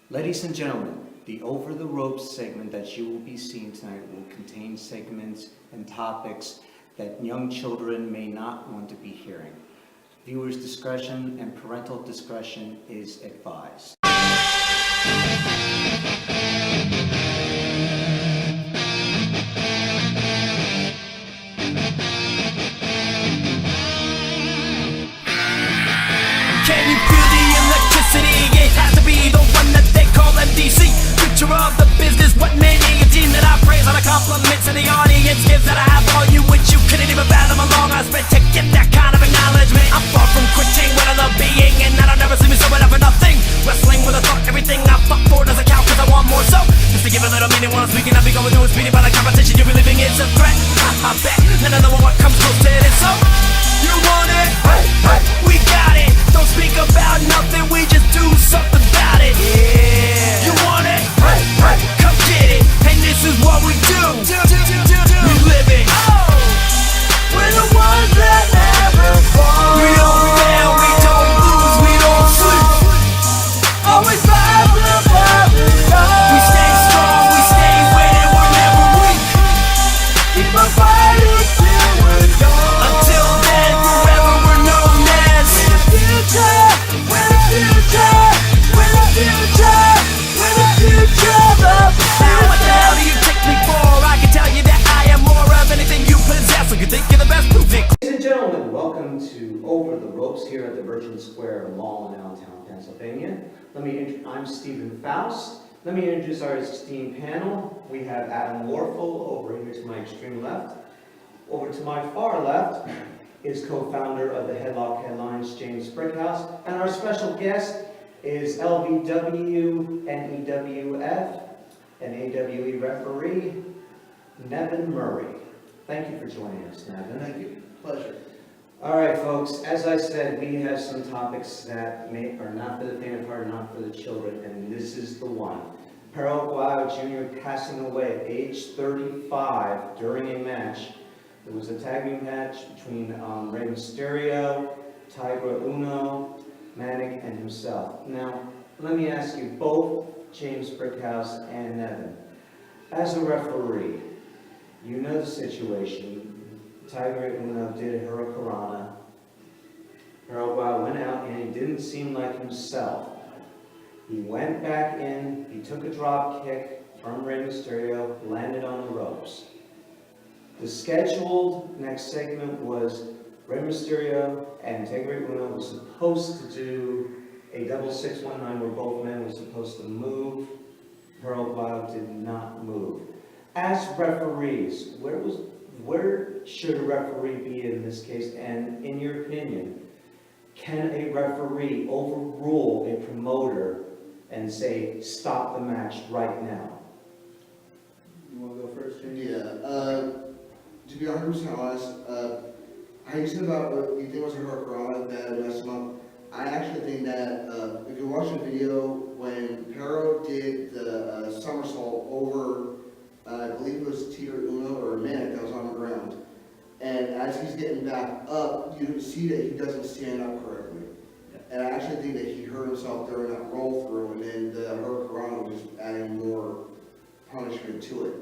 Ladies and gentlemen, the Over the Ropes segment that you will be seeing tonight will contain segments and topics that young children may not want to be hearing. Viewers' discretion and parental discretion is advised. Can you feel the electricity? It has to be the one that they call MDC. Picture of the business, what many a team that I praise. All the compliments and the audience gives that I have all you, which you couldn't even fathom how long I spent to get that kind of acknowledgement. I'm far from quitting what I love being, and that'll never see me someone up for nothing. Wrestling with a thought, everything I fought for doesn't count cause I want more. So, just to give a little meaning when I'm speaking, I'll be going through a speeding by the competition. You're believing it's a threat. I bet none of the what comes close to it. So, you want it? Hey, hey, we got it. Don't speak about nothing, we just do something about it. Yeah. You want it? Hey, hey, come get it. And this is what we do. We live it. Oh. We're the ones that never fall. We don't fail, we don't lose, we don't sleep. Always rise above it all. We stay strong, we stay winning, we're never weak. Keep on fighting till we're gone. Until then, forever we're known as we're the future, we're the future, we're the future of the past. Now what the hell do you take me for? I can tell you that I am more of anything you possess. So you think you're the best, prove it. Ladies and gentlemen, welcome to Over the Ropes here at the Merchant Square Mall in Allentown, Pennsylvania. I'm Stephen Faust. Let me introduce our esteemed panel. We have Adam Warfel over here to my extreme left. Over to my far left is co-founder of the Headlock Headlines, James Brickhouse, and our special guest is LVW, NEWF, and AWE referee, Nevin Murray. Thank you for joining us, Nevin. Thank you. Pleasure. All right, folks, as I said, we have some topics that are not for the faint of heart, not for the children, and this is the one. Perro Aguayo Jr. passing away at age 35 during a match. It was a tag team match between Rey Mysterio, Tiger Uno, Manic, and himself. Now, let me ask you both, James Brickhouse and Nevin, as a referee, you know the situation. Tiger Uno did a hurricanrana. Perro Aguayo went out and he didn't seem like himself. He went back in, he took a drop kick from Rey Mysterio, landed on the ropes. The scheduled next segment was Rey Mysterio and Tiger Uno were supposed to do a double 619 where both men were supposed to move. Perro Aguayo did not move. As referees, where should a referee be in this case? And in your opinion, can a referee overrule a promoter and say, stop the match right now? You want to go first, James? Yeah. To be 100% honest, how you said about what you think was a hurricanrana that messed him up, I actually think that if you watch the video when Perro did the somersault over, I believe it was Tiger Uno or Manic that was on the ground, and as he's getting back up, you can see that he doesn't stand up correctly. And I actually think that he hurt himself during that roll through, and then the hurricanrana was just adding more punishment to it.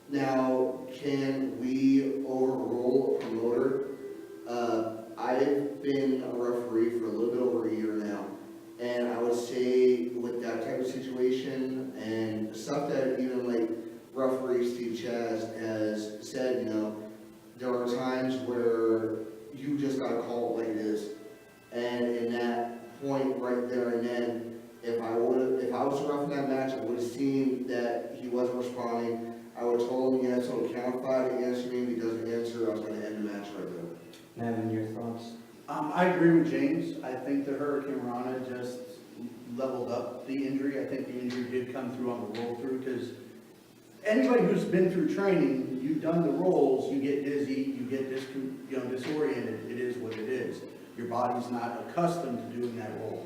Now, can we overrule a promoter? I've been a referee for a little bit over a year now, and I would say with that type of situation and stuff that even like referee Steve Chaz has said, you know, there are times where you just gotta call it like it is. And in that point right there and then, if I was the ref in that match, I would have seen that he wasn't responding. I would have told him yes, I would count 5 to answer me. If he doesn't answer, I was going to end the match right there. Nevin, your thoughts? I agree with James. I think the hurricanrana just leveled up the injury. I think the injury did come through on the roll through because anybody who's been through training, you've done the rolls, you get dizzy, you get disoriented. It is what it is. Your body's not accustomed to doing that roll.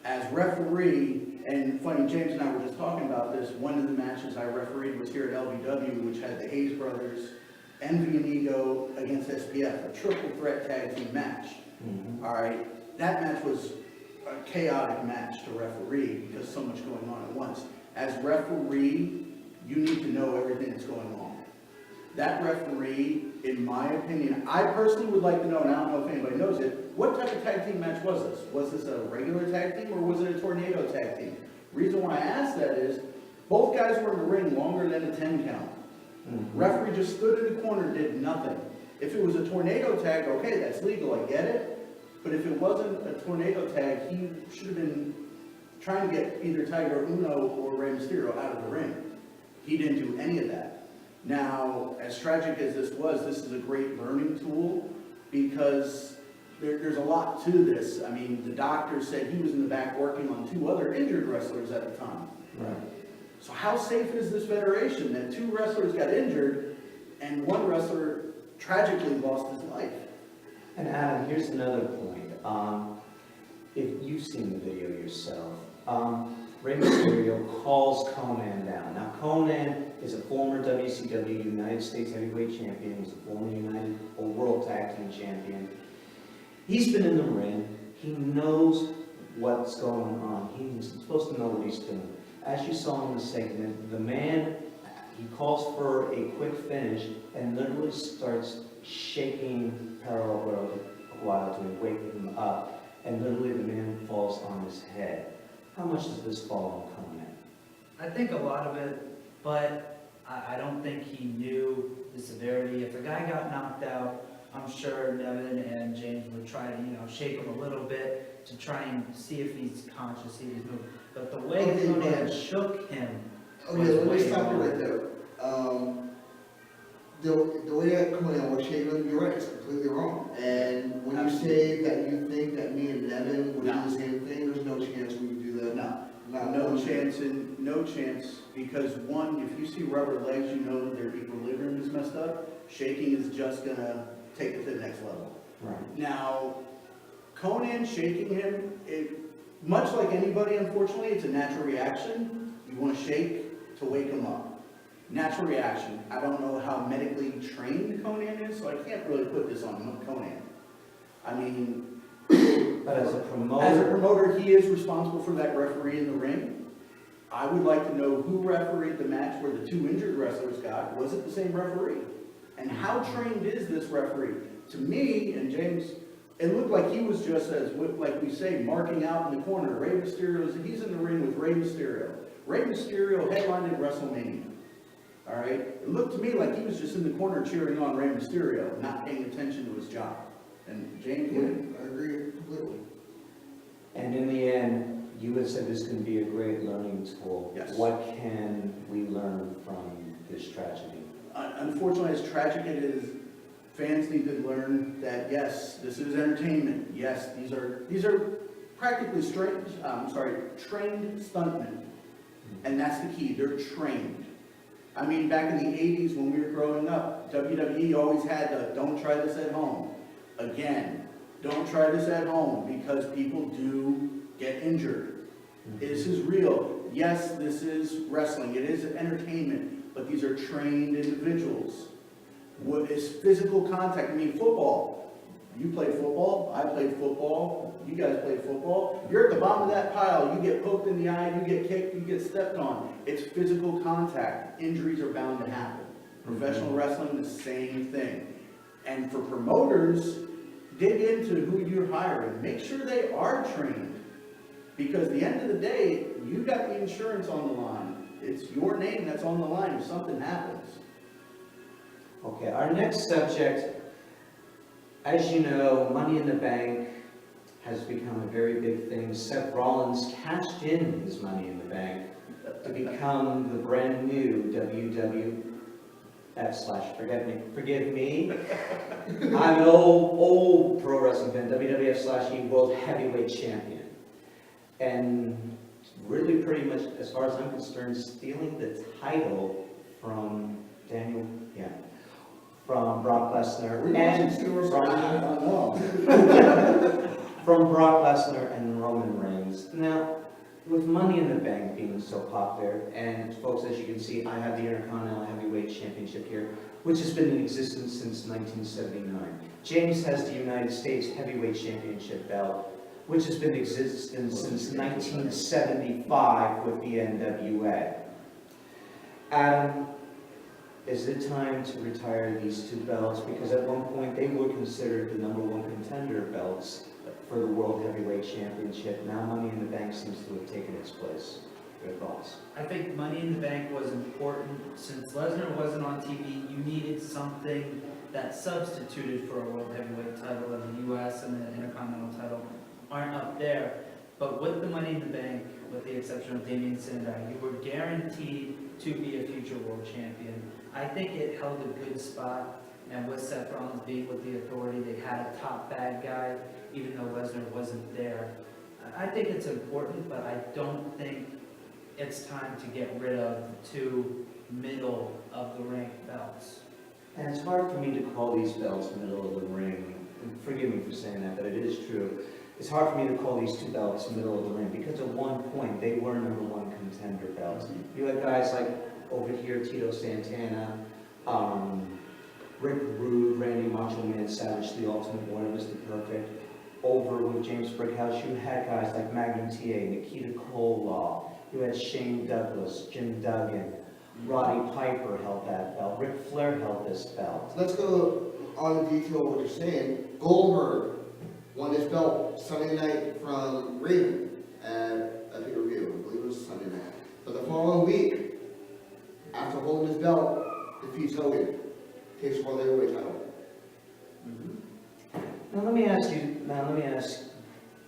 As referee, and funny, James and I were just talking about this, one of the matches I refereed was here at LVW, which had the Hayes brothers, Envy and Ego against SPF, a triple threat tag team match. All right, that match was a chaotic match to referee because so much going on at once. As referee, you need to know everything that's going on. That referee, in my opinion, I personally would like to know, and I don't know if anybody knows it, what type of tag team match was this? Was this a regular tag team or was it a tornado tag team? Reason why I ask that is, both guys were in the ring longer than a 10 count. Referee just stood in the corner, did nothing. If it was a tornado tag, okay, that's legal, I get it. But if it wasn't a tornado tag, he should have been trying to get either Tiger Uno or Rey Mysterio out of the ring. He didn't do any of that. Now, as tragic as this was, this is a great learning tool because there's a lot to this. I mean, the doctor said he was in the back working on 2 other injured wrestlers at the time. Right. So how safe is this federation that 2 wrestlers got injured and 1 wrestler tragically lost his life? And Adam, here's another point. If you've seen the video yourself, Rey Mysterio calls Conan down. Now, Conan is a former WCW United States Heavyweight Champion. He's a former United or World Tag Team Champion. He's been in the ring. He knows what's going on. He's supposed to know what he's doing. As you saw in the segment, the man, he calls for a quick finish and literally starts shaking Perro Aguayo to wake him up. And literally the man falls on his head. How much does this fall on Conan? I think a lot of it, but I don't think he knew the severity. If a guy got knocked out, I'm sure Nevin and James would try to, shake him a little bit to try and see if he's conscious, see if he's moving. But the way Okay, Conan but- shook him was Okay, let me way stop you more. right there. The way that Conan was shaking him, you're right, it's completely wrong. And when you say that you think that me and Nevin would do No. the same thing, there's no chance we would do that. No chance, because 1, if you see rubber legs, you know their equilibrium is messed up. Shaking is just gonna take it to the next level. Right. Now, Conan shaking him, much like anybody, unfortunately, it's a natural reaction. You want to shake to wake him up. Natural reaction. I don't know how medically trained Conan is, so I can't really put this on Conan. I mean, But as a as a promoter, promoter, he is responsible for that referee in the ring. I would like to know who refereed the match where the 2 injured wrestlers got. Was it the same referee? And how trained is this referee? To me, and James, it looked like he was just as, like we say, marking out in the corner. Rey Mysterio, he's in the ring with Rey Mysterio. Rey Mysterio headlined at WrestleMania. All right? It looked to me like he was just in the corner cheering on Rey Mysterio, not paying attention to his job. And James, Yeah, I agree completely. and in the end, you had said this can be a great learning tool. Yes. What can we learn from this tragedy? unfortunately, as tragic it is, fans need to learn that yes, this is entertainment. Yes, these are practically trained stuntmen, and that's the key. They're trained. I mean, back in the 80s when we were growing up, WWE always had the "don't try this at home." Again, don't try this at home because people do get injured. This is real. Yes, this is wrestling. It is entertainment, but these are trained individuals. What is physical contact? I mean, football. You played football. I played football. You guys played football. You're at the bottom of that pile. You get poked in the eye. You get kicked. You get stepped on. It's physical contact. Injuries are bound to happen. Professional wrestling, the same thing. And for promoters, dig into who you're hiring. Make sure they are trained. Because at the end of the day, you got the insurance on the line. It's your name that's on the line if something happens. Okay, our next subject, as you know, Money in the Bank has become a very big thing. Seth Rollins cashed in his Money in the Bank to become the brand new forgive me. I'm an old pro wrestling fan, WWF/E World Heavyweight Champion. And really pretty much, as far as I'm concerned, stealing the title from from Brock Lesnar and from Brock Lesnar and Roman Reigns. Now, with Money in the Bank being so popular, and folks, as you can see, I have the Intercontinental Heavyweight Championship here, which has been in existence since 1979. James has the United States Heavyweight Championship belt. which has been existing since 1975 with the NWA. Adam, is it time to retire these two belts? Because at one point, they were considered the #1 contender belts for the World Heavyweight Championship. Now Money in the Bank seems to have taken its place. Your thoughts? I think Money in the Bank was important. Since Lesnar wasn't on TV, you needed something that substituted for a World Heavyweight title, and the US and the Intercontinental title aren't up there. But with the Money in the Bank, with the exception of Damien Sandow, you were guaranteed to be a future world champion. I think it held a good spot, and with Seth Rollins being with the Authority, they had a top bad guy, even though Lesnar wasn't there. I think it's important, but I don't think it's time to get rid of the two middle of the ring belts. And it's hard for me to call these belts middle of the ring. And forgive me for saying that, but it is true. It's hard for me to call these two belts middle of the ring because at one point they were #1 contender belts. You had guys like over here, Tito Santana, Rick Rude, Randy Macho Man Savage, The Ultimate Warrior, Mr. Perfect. Over with James Brickhouse, you had guys like Magnum TA, Nikita Koloff. You had Shane Douglas, Jim Duggan, Roddy Piper held that belt. Ric Flair held this belt. Let's go on the detail of what you're saying. Goldberg won this belt Sunday night from Raven at a pay-per-view. I believe it was Sunday night. But the following week, after holding his belt, defeats Hogan, takes the World Heavyweight title. Now let me ask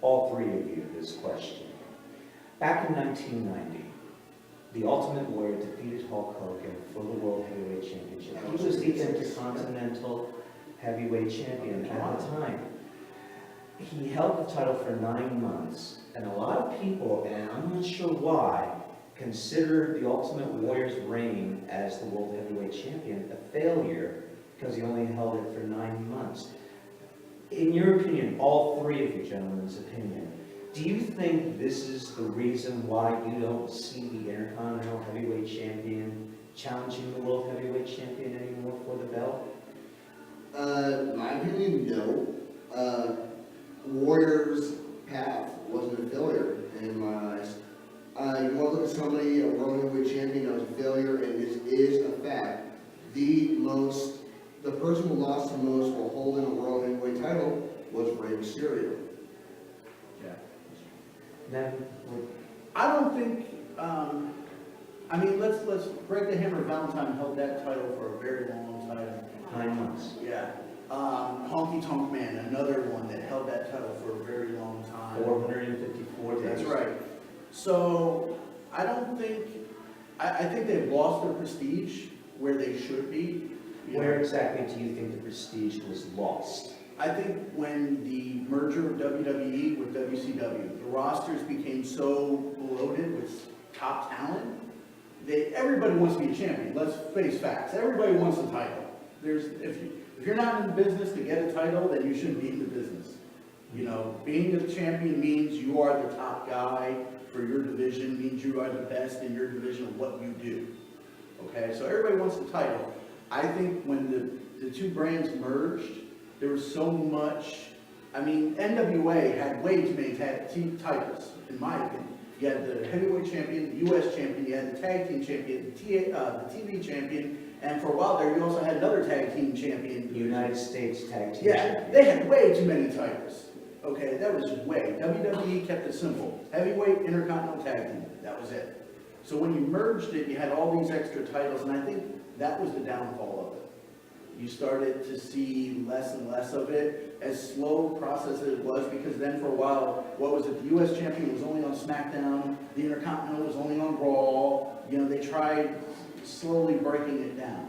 all three of you this question. Back in 1990, the Ultimate Warrior defeated Hulk Hogan for the World Heavyweight Championship. He was the Intercontinental Heavyweight Champion at the time. He held the title for 9 months, and a lot of people, and I'm not sure why, consider the Ultimate Warrior's reign as the World Heavyweight Champion a failure because he only held it for 9 months. In your opinion, all three of you gentlemen's opinion, do you think this is the reason why you don't see the Intercontinental Heavyweight Champion challenging the World Heavyweight Champion anymore for the belt? My opinion, no. Warrior's path wasn't a failure in my eyes. You want to look at somebody, a World Heavyweight Champion, that was a failure, and this is a fact. The person who lost the most while holding a World Heavyweight title was Rey Mysterio. Yeah. Then, I don't think, let's break the hammer. Valentine held that title for a very long time. 9 months. Yeah. Honky Tonk Man, another one that held that title for a very long time. 454 days. That's right. So, I don't think, I think they've lost their prestige where they should be. Where exactly do you think the prestige was lost? I think when the merger of WWE with WCW, the rosters became so bloated with top talent, everybody wants to be a champion. Let's face facts. Everybody wants a title. If you're not in the business to get a title, then you shouldn't be in the business. You know, being a champion means you are the top guy for your division, means you are the best in your division of what you do. Okay, so everybody wants the title. I think when the two brands merged, there was so much, NWA had way too many titles, in my opinion. You had the heavyweight champion, the US champion, you had the tag team champion, the TV champion, and for a while there you also had another tag team champion. United States Tag Team Yeah, Champion. they had way too many titles. Okay, that was just way. WWE kept it simple. Heavyweight, Intercontinental Tag Team, that was it. So when you merged it, you had all these extra titles, and I think that was the downfall of it. You started to see less and less of it, as slow a process as it was, because then for a while, what was it, the US champion was only on SmackDown, the Intercontinental was only on Raw, they tried slowly breaking it down.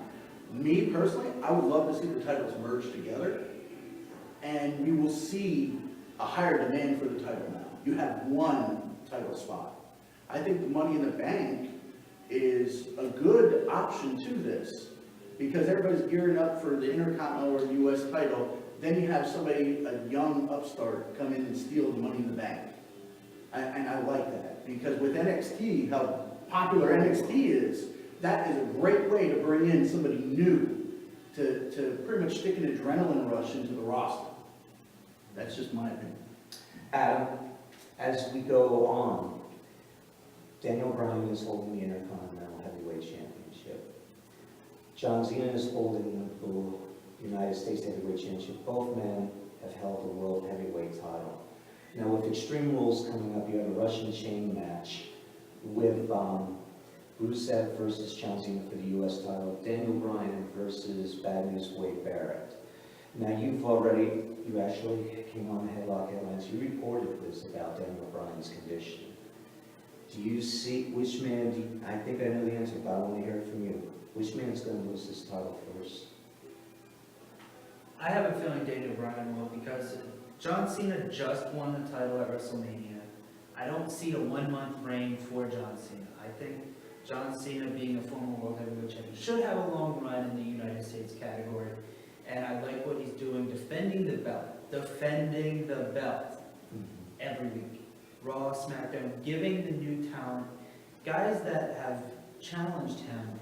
Me personally, I would love to see the titles merge together, and you will see a higher demand for the title now. You have one title spot. I think the Money in the Bank is a good option to this, because everybody's gearing up for the Intercontinental or the US title. Then you have somebody, a young upstart, come in and steal the Money in the Bank. And I like that, because with NXT, how popular NXT is, that is a great way to bring in somebody new to pretty much stick an adrenaline rush into the roster. That's just my opinion. Adam, as we go on, Daniel Bryan is holding the Intercontinental Heavyweight Championship. John Cena is holding the United States Heavyweight Championship. Both men have held the World Heavyweight title. Now with Extreme Rules coming up, you have a Russian chain match with Rusev versus John Cena for the U.S. title, Daniel Bryan versus Bad News Wade Barrett. Now you actually came on the Headlock Headlines, you reported this about Daniel Bryan's condition. Do you see, which man, I think I know the answer, but I want to hear it from you. Which man's going to lose this title first? I have a feeling Daniel Bryan will, because John Cena just won the title at WrestleMania. I don't see a 1 month reign for John Cena. I think John Cena, being a former World Heavyweight Champion, should have a long run in the United States category. And I like what he's doing, defending the belt every week. Raw, SmackDown, giving the new talent, guys that have challenged him.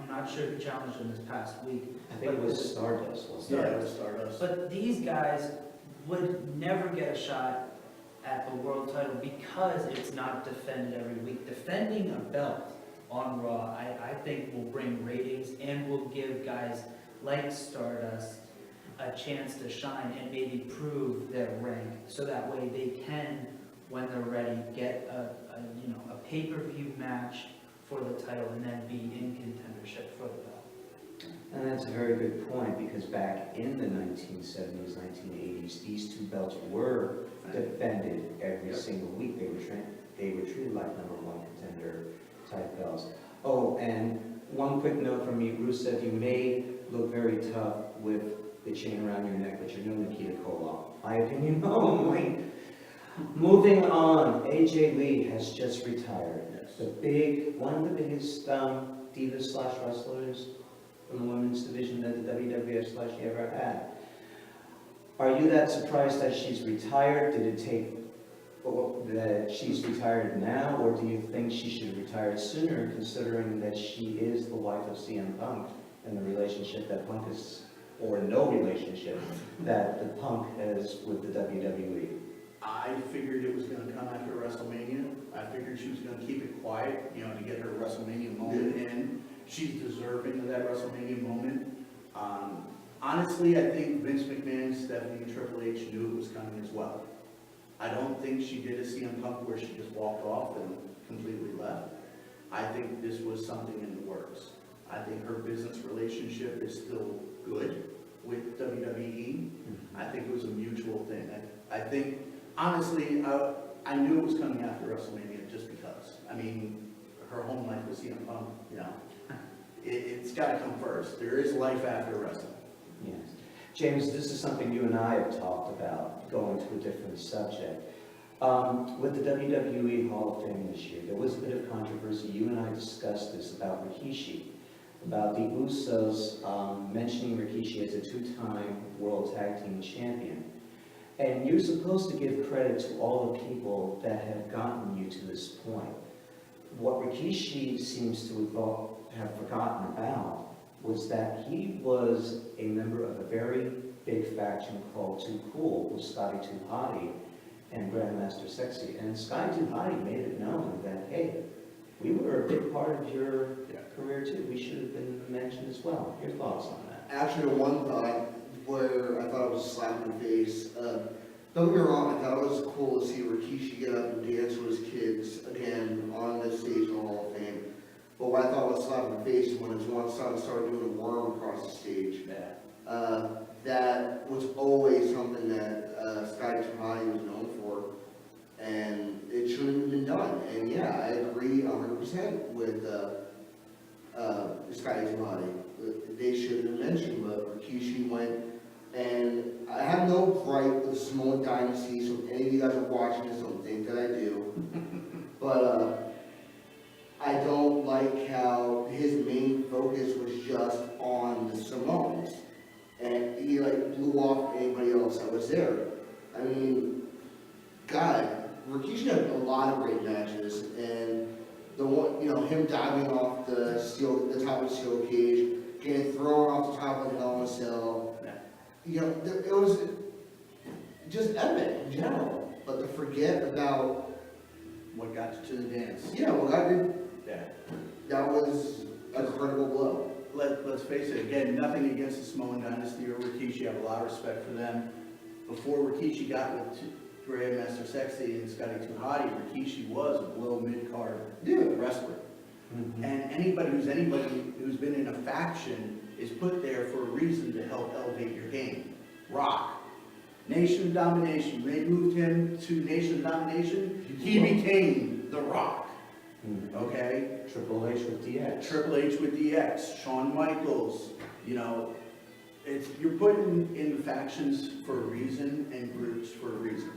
I'm not sure who challenged him this past week. I think it was Stardust, wasn't Yeah, it? it was Stardust. But these guys would never get a shot at the world title because it's not defended every week. Defending a belt on Raw, I think will bring ratings and will give guys like Stardust a chance to shine and maybe prove their rank, so that way they can, when they're ready, get a pay-per-view match for the title and then be in contendership for the belt. And that's a very good point, because back in the 1970s, 1980s, these two belts were defended every single week. They were treated like #1 contender type belts. Oh, and one quick note from me, Rusev, you may look very tough with the chain around your neck, but you're no Nikita Koloff. My opinion only. Moving on, AJ Lee has just retired. One of the biggest divas/wrestlers from the women's division that the WWF/ ever had. Are you that surprised that she's retired? Did it take that she's retired now, or do you think she should retire sooner, considering that she is the wife of CM Punk and the relationship that Punk is, or no relationship that the Punk has with the WWE? I figured it was gonna come after WrestleMania. I figured she was gonna keep it quiet, to get her WrestleMania moment in. She's deserving of that WrestleMania moment. Honestly, I think Vince McMahon, Stephanie, and Triple H knew it was coming as well. I don't think she did a CM Punk where she just walked off and completely left. I think this was something in the works. I think her business relationship is still good with WWE. I think it was a mutual thing. I think, honestly, I knew it was coming after WrestleMania just because. I mean, her home life with CM Punk, it's got to come first. There is life after wrestling. Yes. James, this is something you and I have talked about, going to a different subject. With the WWE Hall of Fame this year, there was a bit of controversy. You and I discussed this about Rikishi, about the Usos mentioning Rikishi as a two-time World Tag Team Champion. And you're supposed to give credit to all the people that have gotten you to this point. What Rikishi seems to have forgotten about was that he was a member of a very big faction called Too Cool, with Scotty 2 Hotty and Grandmaster Sexy. And Scotty 2 Hotty made it known that, hey, we were a big part of your career too. We should have been mentioned as well. Your thoughts on that? Actually, the one thought where I thought it was a slap in the face, don't get me wrong, I thought it was cool to see Rikishi get up and dance with his kids again on the stage in the Hall of Fame. But what I thought was a slap in the face is when his one son started doing a worm across the stage. That was always something that Scotty Tamati was known for, and it shouldn't have been done. And yeah, I agree 100% with Scotty Tamati. They should have been mentioned, but Rikishi went. And I have no gripe with the Samoan Dynasty, so if any of you guys are watching this, don't think that I do. But I don't like how his main focus was just on the Samoans. And he blew off anybody else that was there. I mean, God, Rikishi had a lot of great matches, and the one, him diving off the top of the steel cage, getting thrown off the top of the Hell in a Cell. It was just epic in general. but to forget about, What got you to the dance? yeah, what I did, Yeah. that was an incredible blow. Let's face it, again, nothing against the Samoan dynasty or Rikishi, I have a lot of respect for them. Before Rikishi got with Grandmaster Sexy and Scotty 2 Hotty, Rikishi was a below mid-card wrestler. And anybody who's been in a faction is put there for a reason to help elevate your game. Rock, Nation of Domination, they moved him to Nation of Domination, he became The Rock, okay? Triple H with DX. Triple H with DX, Shawn Michaels, you know, you're put in factions for a reason and groups for a reason.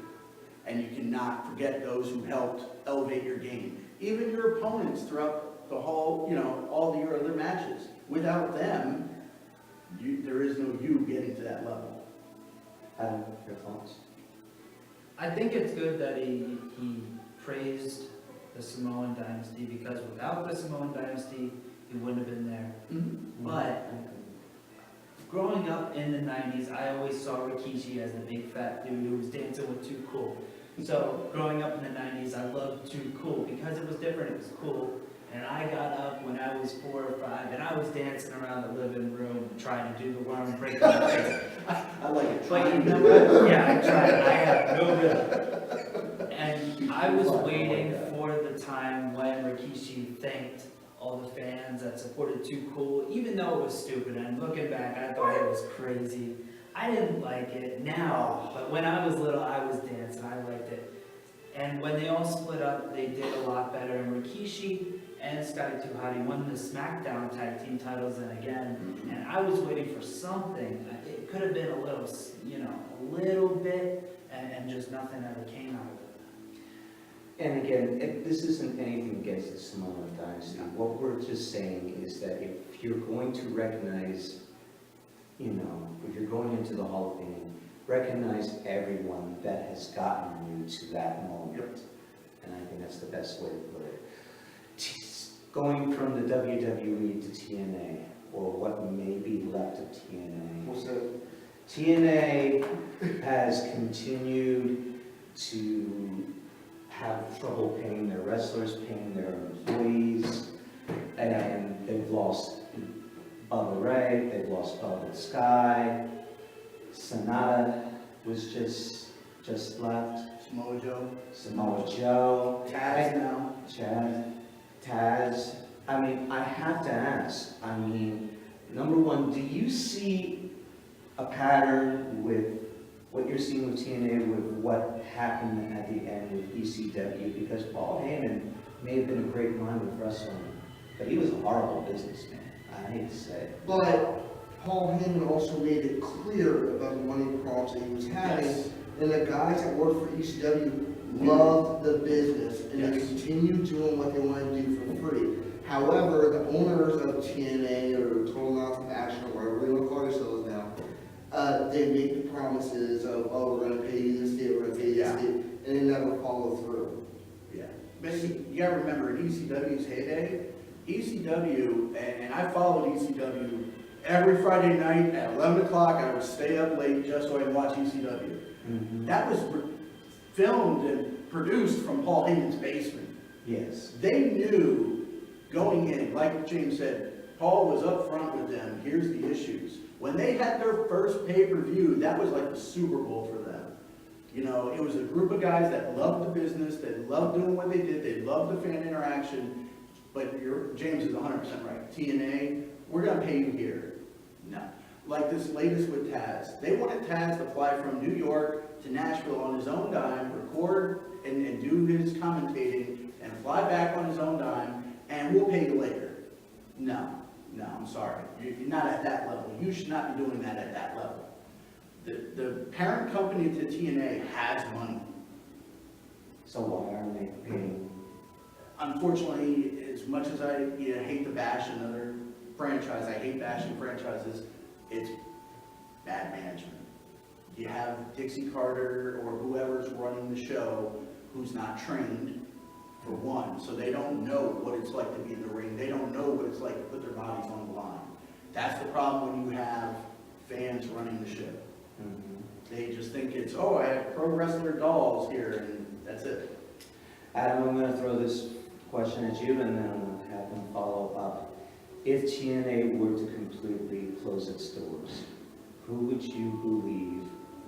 And you cannot forget those who helped elevate your game. Even your opponents throughout the whole, you know, all your other matches. Without them, there is no you getting to that level. Adam, your thoughts? I think it's good that he praised the Samoan dynasty, because without the Samoan dynasty, he wouldn't have been there. But growing up in the 90s, I always saw Rikishi as the big fat dude who was dancing with Too Cool. So growing up in the 90s, I loved Too Cool because it was different, it was cool. And I got up when I was 4 or 5, and I was dancing around the living room trying to do the worm, breaking the legs. I like it. But you know what? Yeah, I tried. I had no rhythm. And I was waiting for the time when Rikishi thanked all the fans that supported Too Cool, even though it was stupid. And looking back, I thought it was crazy. I didn't like it now, but when I was little, I was dancing. I liked it. And when they all split up, they did a lot better. And Rikishi and Scotty 2 Hotty won the SmackDown tag team titles and again. And I was waiting for something. It could have been a little, you know, a little bit, and just nothing ever came out of it. And again, this isn't anything against the Samoan dynasty. What we're just saying is that if you're going to recognize, you know, if you're going into the Hall of Fame, recognize everyone that has gotten you to that moment. And I think that's the best way to put it. Going from the WWE to TNA, or what may be left of TNA. What's that? TNA has continued to have trouble paying their wrestlers, paying their employees, and they've lost Bubba Ray, they've lost Bubba Sky, Sonata was just left, Samoa Joe. Samoa Joe, Taz now. Taz. I mean, I have to ask, I mean, number one, do you see a pattern with what you're seeing with TNA with what happened at the end with ECW? Because Paul Heyman may have been a great mind with wrestling, but he was a horrible businessman. I hate to say it. But Paul Heyman also made it clear about the money problems that he was having, Yes. and the guys that worked for ECW loved the business, and they Yes. continued doing what they wanted to do for free. However, the owners of TNA, or Total Nonstop Action, or whatever they want to call themselves now, they make the promises of, oh, we're going to pay you this day, we're going to pay you this day, and they never follow through. Yeah, but you gotta remember, in ECW's heyday, ECW, and I followed ECW every Friday night at 11 o'clock, I would stay up late just so I could watch ECW. That was filmed and produced from Paul Heyman's basement. Yes. They knew going in, like James said, Paul was up front with them, here's the issues. When they had their first pay-per-view, that was like the Super Bowl for them. You know, it was a group of guys that loved the business, that loved doing what they did, they loved the fan interaction, but James is 100% right. TNA, we're gonna pay you here. No. Like this latest with Taz. They wanted Taz to fly from New York to Nashville on his own dime, record and do his commentating, and fly back on his own dime, and we'll pay you later. No, I'm sorry. You're not at that level. You should not be doing that at that level. The parent company to TNA has money. So why aren't they paying? Unfortunately, as much as I hate to bash another franchise, I hate bashing franchises, it's bad management. You have Dixie Carter or whoever's running the show who's not trained, for one, so they don't know what it's like to be in the ring. They don't know what it's like to put their bodies on the line. That's the problem when you have fans running the show. They just think it's, oh, I have pro wrestler dolls here, and that's it. Adam, I'm gonna throw this question at you and then have them follow up. If TNA were to completely close its doors, who would you believe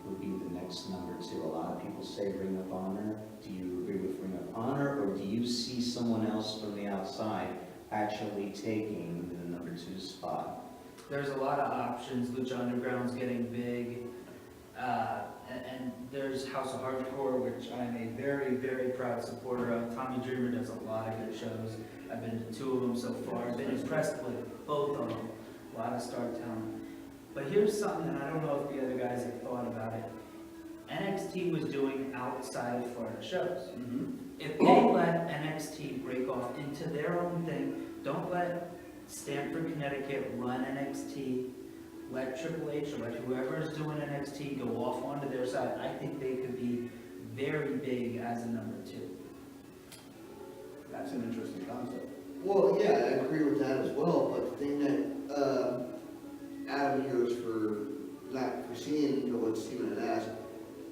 would be the next number 2? A lot of people say Ring of Honor. Do you agree with Ring of Honor, or do you see someone else from the outside actually taking the number 2 spot? There's a lot of options. Lucha Underground's getting big. And there's House of Hardcore, which I'm a very, very proud supporter of. Tommy Dreamer does a lot of good shows. I've been to 2 of them so far. I've been impressed with both of them. A lot of star talent. But here's something, and I don't know if the other guys have thought about it. NXT was doing outside of Florida shows. If they let NXT break off into their own thing, don't let Stamford, Connecticut run NXT, let Triple H or let whoever is doing NXT go off onto their side, I think they could be very big as a number 2. That's an interesting concept. Well, yeah, I agree with that as well, but the thing that, Adam here is for, not foreseeing, what Stephen had asked,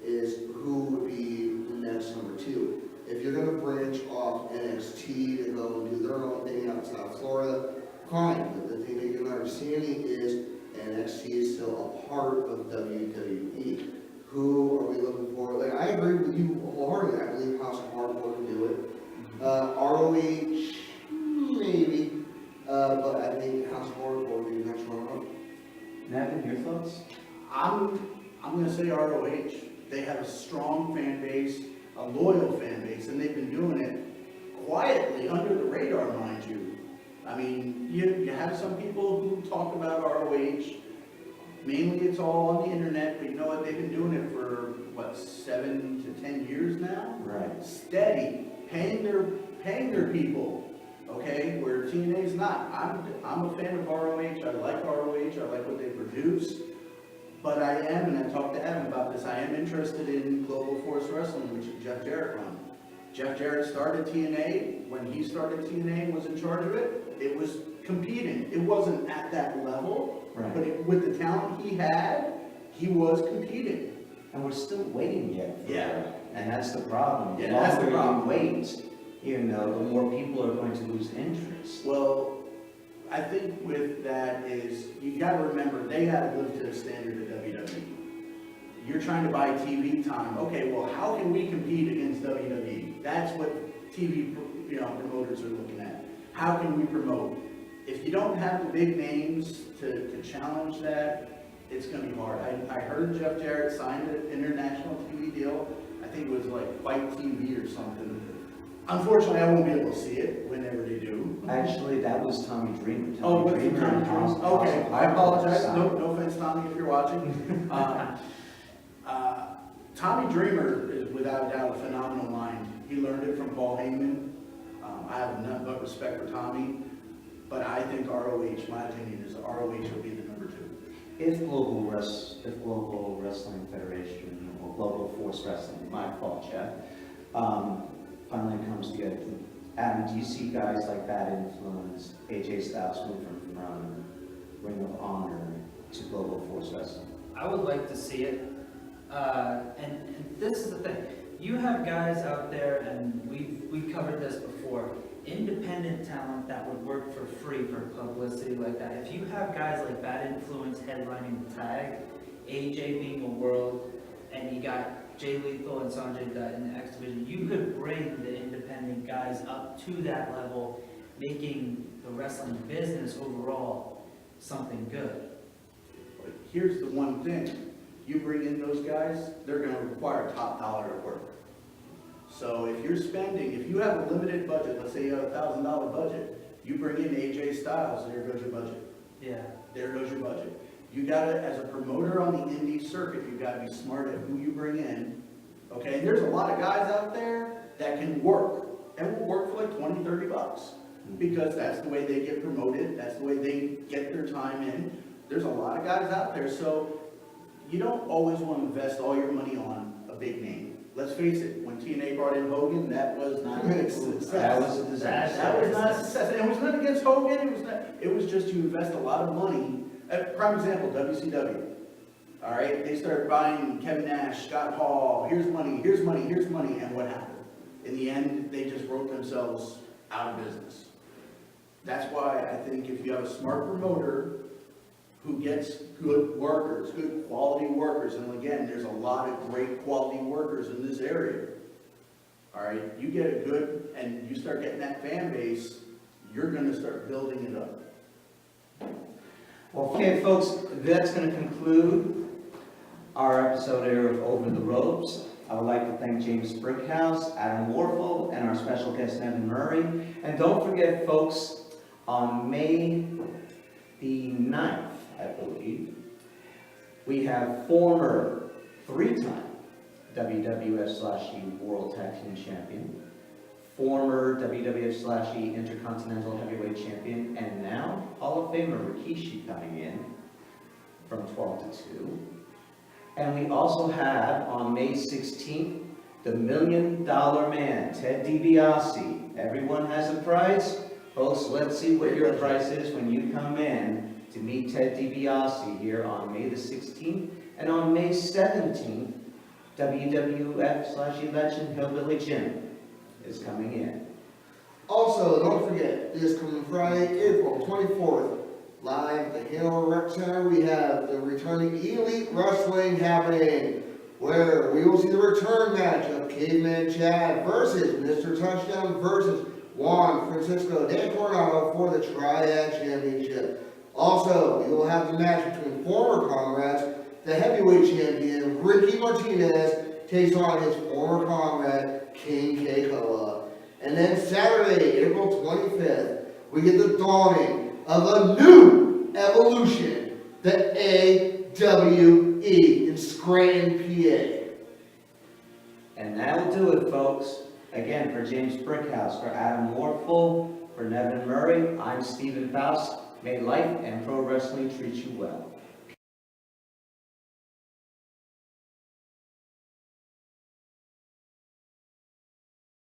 is who would be the next number 2. If you're gonna branch off NXT to go and do their own thing outside of Florida, fine, but the thing that you're not understanding is NXT is still a part of WWE. Who are we looking for? Like, I agree with you wholeheartedly. I believe House of Hardcore can do it. ROH, maybe, but I think House of Hardcore would be the next runner-up. Nevin, your thoughts? I'm gonna say ROH. They have a strong fan base, a loyal fan base, and they've been doing it quietly, under the radar, mind you. I mean, you have some people who talk about ROH. Mainly it's all on the internet, but you know what? They've been doing it for, 7 to 10 years now? Right. Steady, paying their people, okay, where TNA's not. I'm a fan of ROH, I like ROH, I like what they produce, but I am, and I talked to Adam about this, I am interested in Global Force Wrestling, which Jeff Jarrett runs. Jeff Jarrett started TNA. When he started TNA and was in charge of it, it was competing. It wasn't at that level, Right. but with the talent he had, he was competing. And we're still waiting yet for Yeah. that. And that's the problem. Yeah, that's the longer problem. you wait, the more people are going to lose interest. Well, I think with that is, you gotta remember, they gotta live to the standard of WWE. You're trying to buy TV time. Okay, well, how can we compete against WWE? That's what TV, promoters are looking at. How can we promote? If you don't have the big names to challenge that, it's gonna be hard. I heard Jeff Jarrett signed an international TV deal. I think it was like Fight TV or something. Unfortunately, I won't be able to see it whenever they do. Actually, that was Tommy Dreamer. Oh, Tommy what's the Dreamer Tommy and House- Dreamer? Okay, House of I apologize. Hardcore No offense, Tommy, if you're watching. Tommy Dreamer is without a doubt a phenomenal mind. He learned it from Paul Heyman. I have nothing but respect for Tommy, but I think ROH, my opinion is ROH will be the number 2. If Global Wrestling Federation, or Global Force Wrestling, my fault, Jeff, finally comes together, Adam, do you see guys like that influence AJ Styles moving from Ring of Honor to Global Force Wrestling? I would like to see it. And this is the thing. You have guys out there, and we've covered this before, independent talent that would work for free for publicity like that. If you have guys like Bad Influence headlining the tag, AJ being a world, and you got Jay Lethal and Sanjay Dutt in the X Division, you could bring the independent guys up to that level, making the wrestling business overall something good. But here's the one thing. You bring in those guys, they're gonna require top dollar to work. So if you have a limited budget, let's say you have a $1,000 budget, you bring in AJ Styles, there goes your budget. Yeah. There goes your budget. You gotta, as a promoter on the indie circuit, you gotta be smart at who you bring in. Okay, there's a lot of guys out there that can work, and will work for like $20-$30, because that's the way they get promoted, that's the way they get their time in. There's a lot of guys out there, so you don't always want to invest all your money on a big name. Let's face it, when TNA brought in Hogan, that was not a success. That was a disaster. That was not a success. And it was not against Hogan, it was just you invest a lot of money. Prime example, WCW. all right? They started buying Kevin Nash, Scott Hall, here's money, here's money, here's money, and what happened? In the end, they just wrote themselves out of business. That's why I think if you have a smart promoter who gets good workers, good quality workers, and again, there's a lot of great quality workers in this area, all right? You get a good, and you start getting that fan base, you're gonna start building it up. Well, okay, folks, that's going to conclude our episode here of Over the Ropes. I would like to thank James Brickhouse, Adam Warfel, and our special guest, Nevin Murray. And don't forget, folks, on May the 9th, I believe, we have former three-time WWF/E World Tag Team Champion, former WWF/E Intercontinental Heavyweight Champion, and now Hall of Famer Rikishi coming in from 12 to 2. And we also have on May 16th, the $1 Million Man, Ted DiBiase. Everyone has a price. Folks, let's see what your price is when you come in to meet Ted DiBiase here on May the 16th. And on May 17th, WWF/E Legend Hillbilly Jim is coming in. Also, don't forget, this coming Friday, April 24th, live at the Hanover Rec Center, we have the returning Elite Wrestling happening, where we will see the return match of Caveman Chad versus Mr. Touchdown versus Juan Francisco de Coronado for the Triad Championship. Also, we will have the match between former comrades. The heavyweight champion, Ricky Martinez, takes on his former comrade, King Keikoa. And then Saturday, April 25th, we get the dawning of a new evolution, the AWE in Scranton, PA. And that'll do it, folks. Again, for James Brickhouse, for Adam Warfel, for Nevin Murray, I'm Stephen Faust. May life and pro wrestling treat you well.